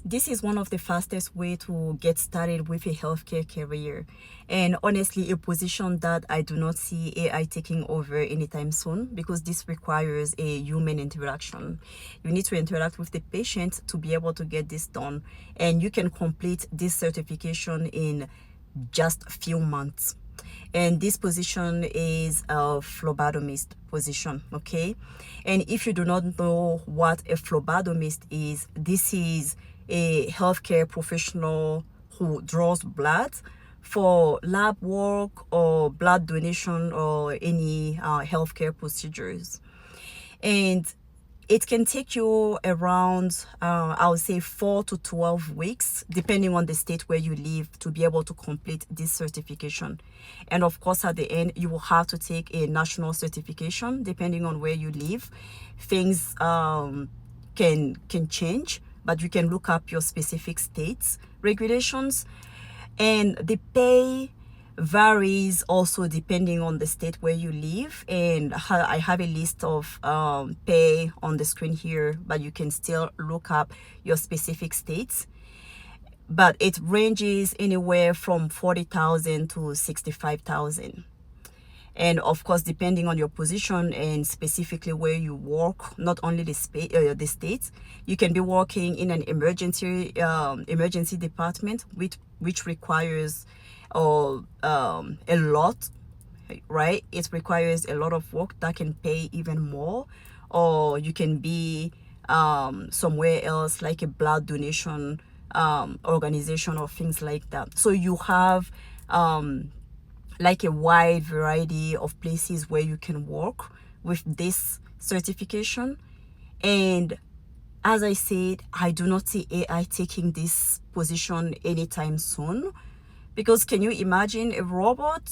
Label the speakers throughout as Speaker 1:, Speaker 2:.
Speaker 1: This is one of the fastest way to get started with a healthcare career, and honestly a position that I do not see AI taking over anytime soon, because this requires a human interaction. You need to interact with the patient to be able to get this done, and you can complete this certification in just a few months. And this position is a phlebotomist position, okay? And if you do not know what a phlebotomist is, this is a healthcare professional who draws blood for lab work or blood donation or any healthcare procedures. And it can take you around, I would say, 4 to 12 weeks, depending on the state where you live, to be able to complete this certification. And of course, at the end, you will have to take a national certification, depending on where you live. Things can change, but you can look up your specific state's regulations. And the pay varies also depending on the state where you live, and I have a list of pay on the screen here, but you can still look up your specific states. But it ranges anywhere from 40,000 to 65,000. And of course, depending on your position and specifically where you work, not only the states, you can be working in an emergency department, which requires a lot, right? It requires a lot of work that can pay even more. Or you can be somewhere else, like a blood donation organization or things like that. So you have like a wide variety of places where you can work with this certification. And as I said, I do not see AI taking this position anytime soon, because can you imagine a robot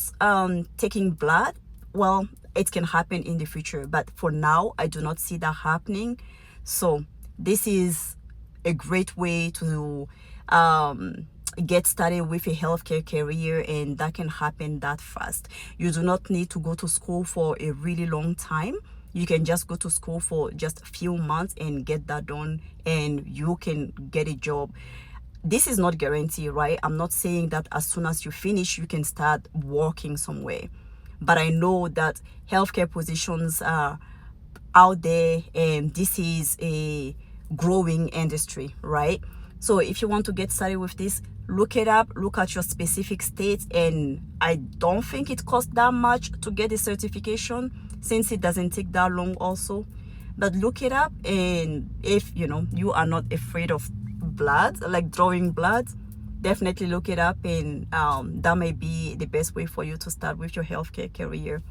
Speaker 1: taking blood? Well, it can happen in the future, but for now, I do not see that happening. So this is a great way to get started with a healthcare career, and that can happen that fast. You do not need to go to school for a really long time. You can just go to school for just a few months and get that done, and you can get a job. This is not guaranteed, right? I'm not saying that as soon as you finish, you can start working somewhere. But I know that healthcare positions are out there, and this is a growing industry, right? So if you want to get started with this, look it up, look at your specific state. And I don't think it costs that much to get a certification, since it doesn't take that long also. But look it up, and if you are not afraid of blood, like drawing blood, definitely look it up, and that may be the best way for you to start with your healthcare career.